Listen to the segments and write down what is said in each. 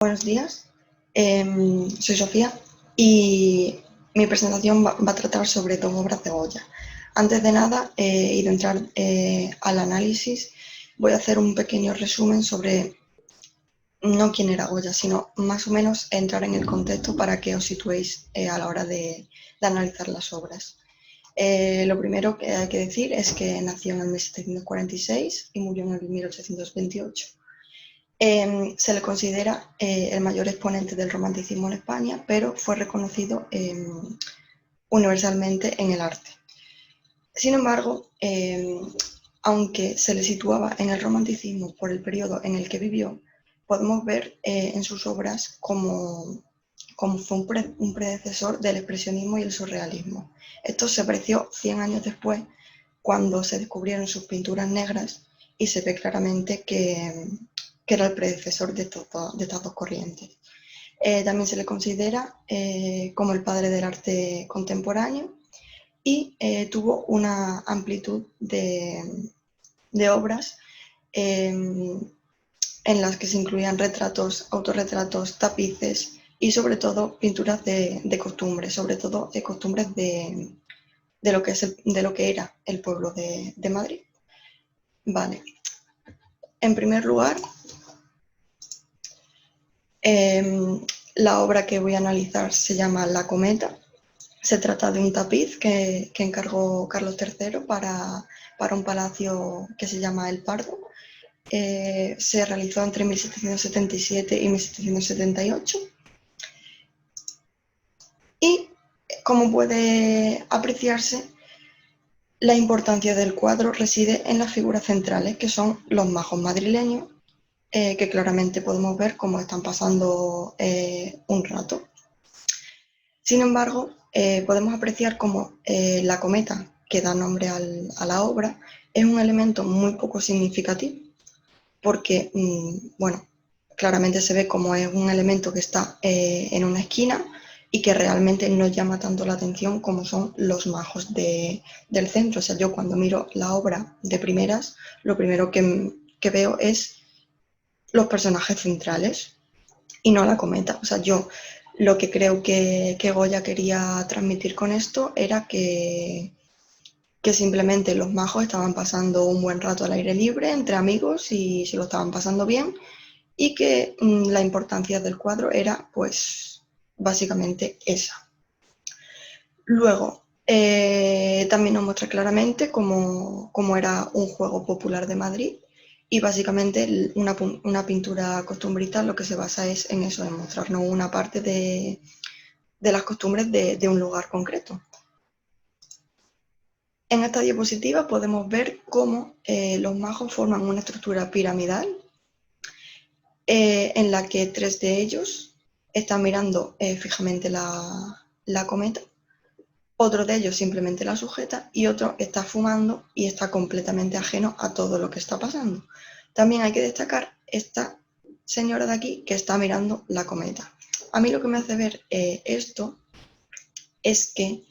Buenos días, soy Sofía y mi presentación va a tratar sobre dos obras de Goya. Antes de nada y de entrar al análisis, voy a hacer un pequeño resumen sobre no quién era Goya, sino más o menos entrar en el contexto para que os situéis a la hora de analizar las obras. Lo primero que hay que decir es que nació en el 1746 y murió en el 1828. Se le considera el mayor exponente del romanticismo en España, pero fue reconocido universalmente en el arte. Sin embargo, aunque se le situaba en el romanticismo por el periodo en el que vivió, podemos ver en sus obras como fue un predecesor del expresionismo y el surrealismo. Esto se apreció 100 años después, cuando se descubrieron sus pinturas negras y se ve claramente que era el predecesor de estas dos corrientes. También se le considera como el padre del arte contemporáneo y tuvo una amplitud de obras en las que se incluían retratos, autorretratos, tapices y sobre todo pinturas de costumbres, sobre todo de costumbres de lo que era el pueblo de Madrid. Vale. En primer lugar, la obra que voy a analizar se llama La cometa. Se trata de un tapiz que encargó Carlos III para un palacio que se llama El Pardo. Se realizó entre 1777 y 1778. Y, como puede apreciarse, la importancia del cuadro reside en las figuras centrales, que son los majos madrileños, que claramente podemos ver cómo están pasando un rato. Sin embargo, podemos apreciar cómo la cometa, que da nombre a la obra, es un elemento muy poco significativo, porque, bueno, claramente se ve como es un elemento que está en una esquina y que realmente no llama tanto la atención como son los majos del centro. O sea, yo cuando miro la obra de primeras, lo primero que veo es los personajes centrales y no la cometa. O sea, yo lo que creo que Goya quería transmitir con esto era que simplemente los majos estaban pasando un buen rato al aire libre, entre amigos, y se lo estaban pasando bien, y que la importancia del cuadro era, pues, básicamente esa. Luego, también nos muestra claramente cómo era un juego popular de Madrid, y básicamente una pintura costumbrista lo que se basa es en eso, en mostrarnos una parte de las costumbres de un lugar concreto. En esta diapositiva podemos ver cómo los majos forman una estructura piramidal en la que tres de ellos están mirando fijamente la cometa, otro de ellos simplemente la sujeta y otro está fumando y está completamente ajeno a todo lo que está pasando. También hay que destacar esta señora de aquí que está mirando la cometa. A mí lo que me hace ver esto es que,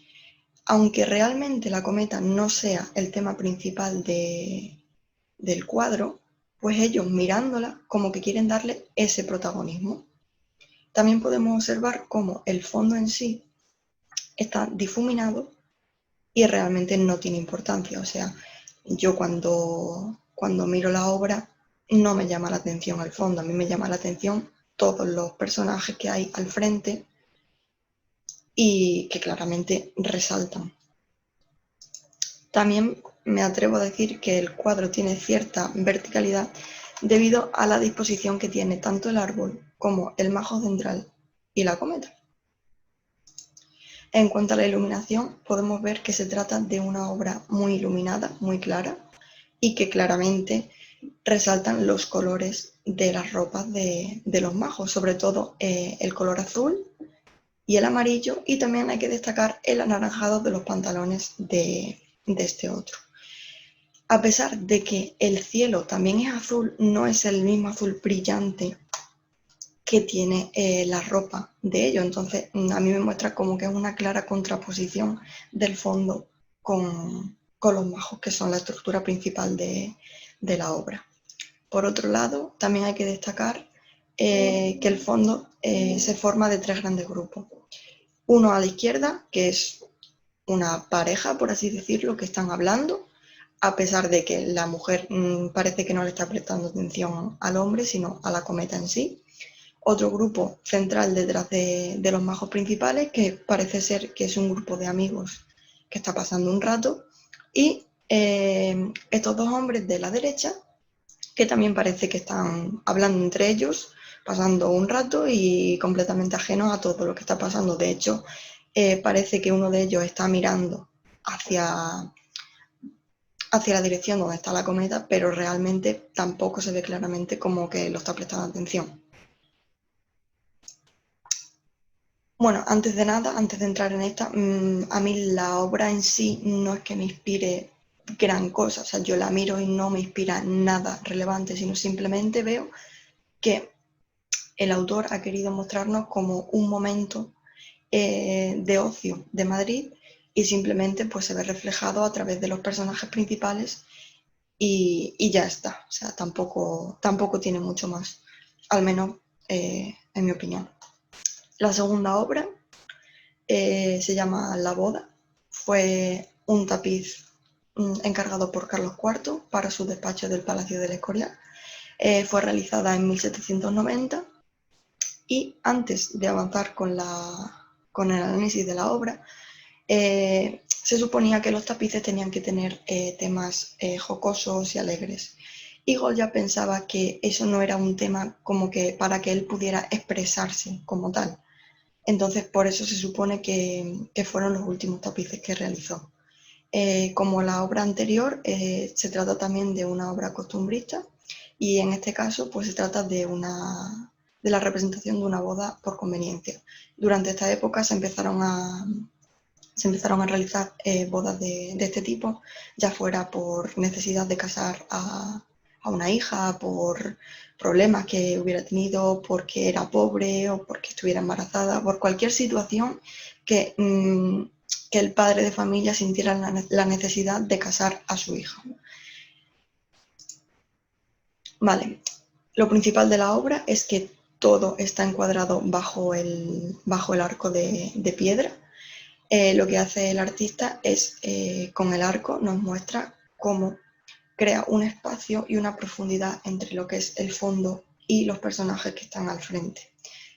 aunque realmente la cometa no sea el tema principal del cuadro, pues ellos mirándola como que quieren darle ese protagonismo. También podemos observar cómo el fondo en sí está difuminado y realmente no tiene importancia. O sea, yo cuando miro la obra no me llama la atención el fondo, a mí me llama la atención todos los personajes que hay al frente y que claramente resaltan. También me atrevo a decir que el cuadro tiene cierta verticalidad debido a la disposición que tiene tanto el árbol como el majo central y la cometa. En cuanto a la iluminación, podemos ver que se trata de una obra muy iluminada, muy clara, y que claramente resaltan los colores de las ropas de los majos, sobre todo el color azul y el amarillo, y también hay que destacar el anaranjado de los pantalones de este otro. A pesar de que el cielo también es azul, no es el mismo azul brillante que tiene la ropa de ellos. Entonces, a mí me muestra como que es una clara contraposición del fondo con los majos, que son la estructura principal de la obra. Por otro lado, también hay que destacar que el fondo se forma de 3 grandes grupos. Uno a la izquierda, que es una pareja, por así decirlo, que están hablando, a pesar de que la mujer parece que no le está prestando atención al hombre, sino a la cometa en sí. Otro grupo central detrás de los majos principales, que parece ser que es un grupo de amigos que está pasando un rato, y estos 2 hombres de la derecha, que también parece que están hablando entre ellos, pasando un rato y completamente ajenos a todo lo que está pasando. De hecho, parece que uno de ellos está mirando hacia la dirección donde está la cometa, pero realmente tampoco se ve claramente como que lo está prestando atención. Bueno, antes de nada, antes de entrar en esta, a mí la obra en sí no es que me inspire gran cosa, o sea, yo la miro y no me inspira nada relevante, sino simplemente veo que el autor ha querido mostrarnos como un momento de ocio de Madrid y simplemente pues se ve reflejado a través de los personajes principales y ya está, o sea, tampoco tiene mucho más, al menos en mi opinión. La segunda obra se llama La boda, fue un tapiz encargado por Carlos IV para su despacho del Palacio del Escorial. Fue realizada en 1790 y antes de avanzar con el análisis de la obra, se suponía que los tapices tenían que tener temas jocosos y alegres. Y Goya pensaba que eso no era un tema como que para que él pudiera expresarse como tal. Entonces, por eso se supone que fueron los últimos tapices que realizó. Como la obra anterior, se trata también de una obra costumbrista y en este caso pues se trata de la representación de una boda por conveniencia. Durante esta época se empezaron a realizar bodas de este tipo, ya fuera por necesidad de casar a una hija, por problemas que hubiera tenido, porque era pobre o porque estuviera embarazada, por cualquier situación que el padre de familia sintiera la necesidad de casar a su hija. Vale, lo principal de la obra es que todo está encuadrado bajo el arco de piedra. Lo que hace el artista es, con el arco, nos muestra cómo crea un espacio y una profundidad entre lo que es el fondo y los personajes que están al frente.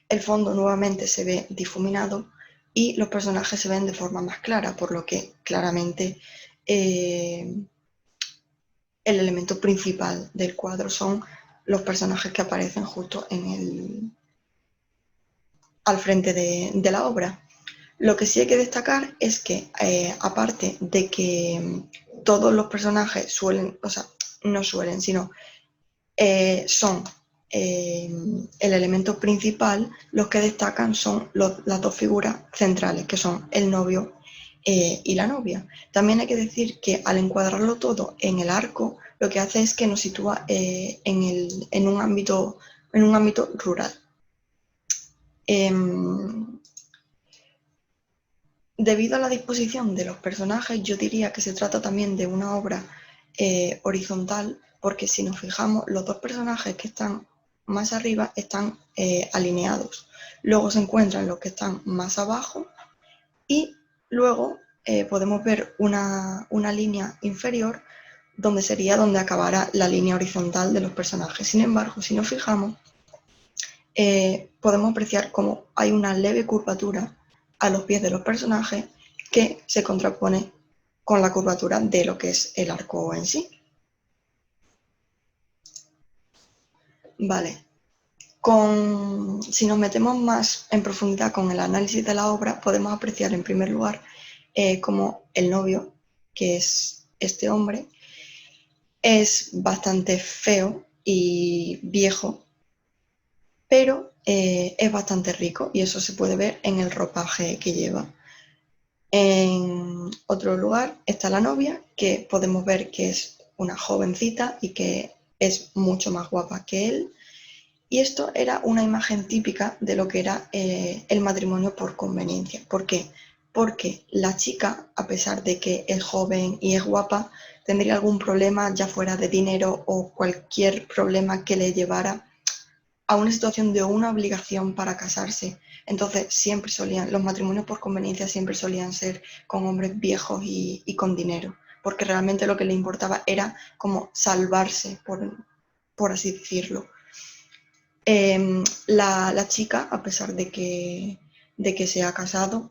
El fondo nuevamente se ve difuminado y los personajes se ven de forma más clara, por lo que claramente el elemento principal del cuadro son los personajes que aparecen justo al frente de la obra. Lo que sí hay que destacar es que, aparte de que todos los personajes suelen, o sea, no suelen, sino son el elemento principal, los que destacan son las 2 figuras centrales, que son el novio y la novia. También hay que decir que al encuadrarlo todo en el arco, lo que hace es que nos sitúa en un ámbito rural. Debido a la disposición de los personajes, yo diría que se trata también de una obra horizontal, porque si nos fijamos, los 2 personajes que están más arriba están alineados. Luego se encuentran los que están más abajo y luego podemos ver una línea inferior donde acabará la línea horizontal de los personajes. Sin embargo, si nos fijamos, podemos apreciar cómo hay una leve curvatura a los pies de los personajes que se contrapone con la curvatura de lo que es el arco en sí. Vale, si nos metemos más en profundidad con el análisis de la obra, podemos apreciar en primer lugar cómo el novio, que es este hombre, es bastante feo y viejo, pero es bastante rico y eso se puede ver en el ropaje que lleva. En otro lugar está la novia, que podemos ver que es una jovencita y que es mucho más guapa que él. Y esto era una imagen típica de lo que era el matrimonio por conveniencia. ¿Por qué? Porque la chica, a pesar de que es joven y es guapa, tendría algún problema, ya fuera de dinero o cualquier problema que le llevara a una situación de una obligación para casarse. Entonces siempre los matrimonios por conveniencia siempre solían ser con hombres viejos y con dinero, porque realmente lo que le importaba era como salvarse, por así decirlo. La chica, a pesar de que se ha casado,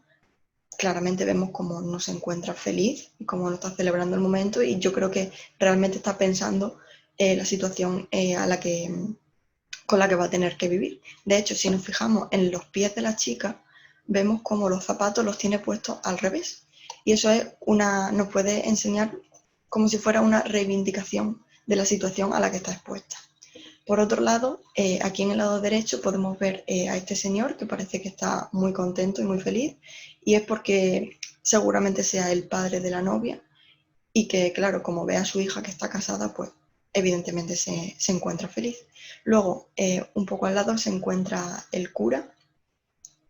claramente vemos cómo no se encuentra feliz y cómo no está celebrando el momento, y yo creo que realmente está pensando la situación con la que va a tener que vivir. De hecho, si nos fijamos en los pies de la chica, vemos cómo los zapatos los tiene puestos al revés. Y eso nos puede enseñar como si fuera una reivindicación de la situación a la que está expuesta. Por otro lado, aquí en el lado derecho podemos ver a este señor que parece que está muy contento y muy feliz, y es porque seguramente sea el padre de la novia y que, claro, como ve a su hija que está casada, pues evidentemente se encuentra feliz. Luego, un poco al lado se encuentra el cura,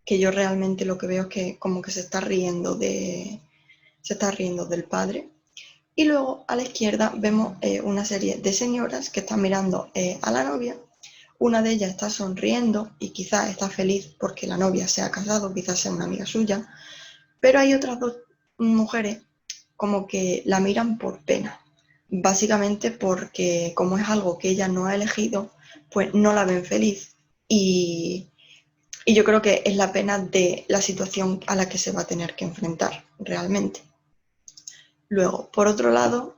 que yo realmente lo que veo es que como que se está riendo del padre. Y luego a la izquierda vemos una serie de señoras que están mirando a la novia. Una de ellas está sonriendo y quizás está feliz porque la novia se ha casado, quizás sea una amiga suya, pero hay otras dos mujeres como que la miran por pena, básicamente porque como es algo que ella no ha elegido, pues no la ven feliz, y yo creo que es la pena de la situación a la que se va a tener que enfrentar realmente. Luego, por otro lado,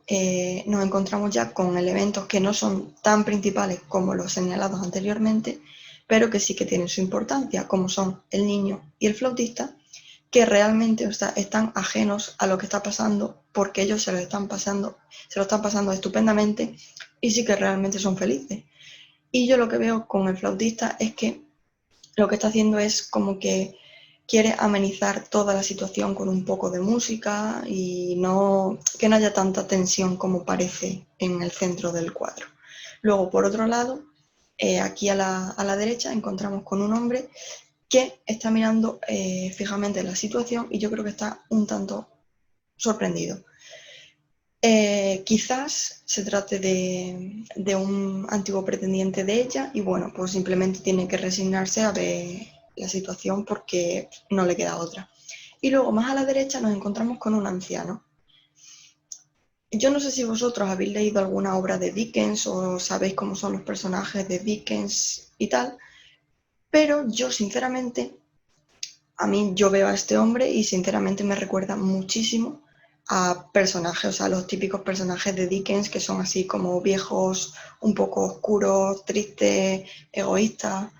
nos encontramos ya con elementos que no son tan principales como los señalados anteriormente, pero que sí que tienen su importancia, como son el niño y el flautista, que realmente, o sea, están ajenos a lo que está pasando porque ellos se lo están pasando estupendamente y sí que realmente son felices. Y yo lo que veo con el flautista es que lo que está haciendo es como que quiere amenizar toda la situación con un poco de música y que no haya tanta tensión como parece en el centro del cuadro. Luego, por otro lado, aquí a la derecha encontramos con un hombre que está mirando fijamente la situación, y yo creo que está un tanto sorprendido. Quizás se trate de un antiguo pretendiente de ella y bueno, pues simplemente tiene que resignarse a ver la situación porque no le queda otra. Y luego más a la derecha nos encontramos con un anciano. Yo no sé si vosotros habéis leído alguna obra de Dickens o sabéis cómo son los personajes de Dickens y tal, pero yo sinceramente, yo veo a este hombre y sinceramente me recuerda muchísimo a personajes, o sea, los típicos personajes de Dickens que son así como viejos, un poco oscuros, tristes, egoístas.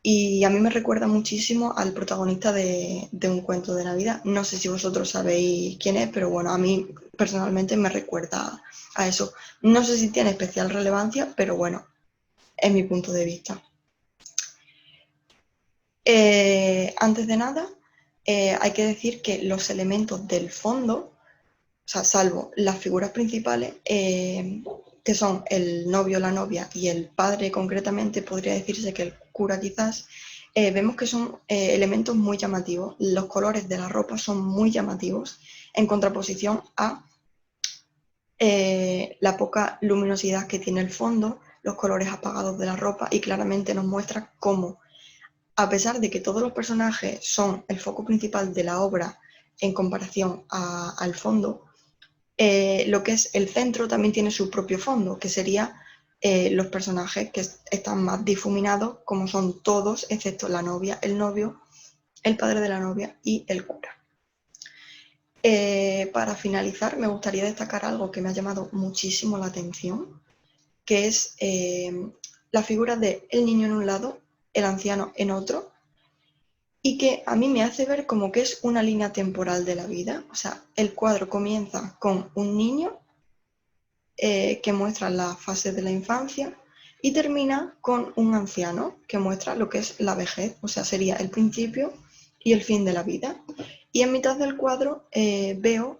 Y a mí me recuerda muchísimo al protagonista de Un cuento de Navidad. No sé si vosotros sabéis quién es, pero bueno, a mí personalmente me recuerda a eso. No sé si tiene especial relevancia, pero bueno, es mi punto de vista. Antes de nada, hay que decir que los elementos del fondo, o sea, salvo las figuras principales, que son el novio, la novia y el padre concretamente, podría decirse que el cura quizás, vemos que son elementos muy llamativos. Los colores de la ropa son muy llamativos en contraposición a la poca luminosidad que tiene el fondo, los colores apagados de la ropa, y claramente nos muestra cómo, a pesar de que todos los personajes son el foco principal de la obra en comparación al fondo, lo que es el centro también tiene su propio fondo, que sería los personajes que están más difuminados, como son todos, excepto la novia, el novio, el padre de la novia y el cura. Para finalizar, me gustaría destacar algo que me ha llamado muchísimo la atención, que es la figura de el niño en un lado, el anciano en otro, y que a mí me hace ver como que es una línea temporal de la vida. O sea, el cuadro comienza con un niño que muestra la fase de la infancia y termina con un anciano que muestra lo que es la vejez, o sea, sería el principio y el fin de la vida. Y en mitad del cuadro veo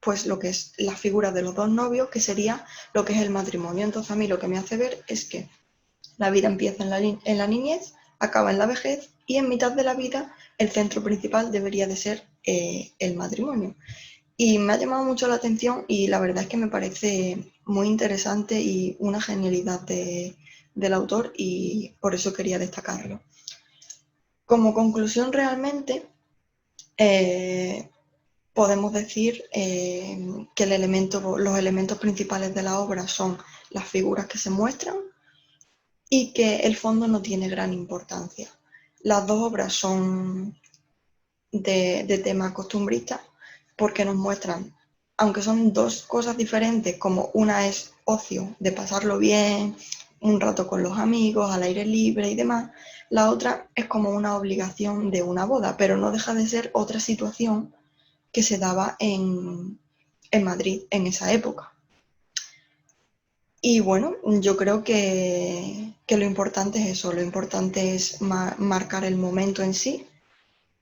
pues lo que es la figura de los dos novios, que sería lo que es el matrimonio. Entonces a mí lo que me hace ver es que la vida empieza en la niñez, acaba en la vejez, y en mitad de la vida el centro principal debería de ser el matrimonio. Y me ha llamado mucho la atención y la verdad es que me parece muy interesante y una genialidad del autor y por eso quería destacarlo. Como conclusión realmente, podemos decir que los elementos principales de la obra son las figuras que se muestran y que el fondo no tiene gran importancia. Las dos obras son de tema costumbrista porque nos muestran, aunque son dos cosas diferentes, como una es ocio, de pasarlo bien, un rato con los amigos, al aire libre y demás, la otra es como una obligación de una boda, pero no deja de ser otra situación que se daba en Madrid en esa época. Y bueno, yo creo que lo importante es eso, lo importante es marcar el momento en sí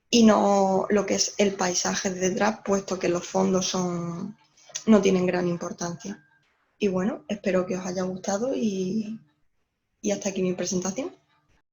y no lo que es el paisaje de detrás, puesto que los fondos no tienen gran importancia. Y bueno, espero que os haya gustado y hasta aquí mi presentación.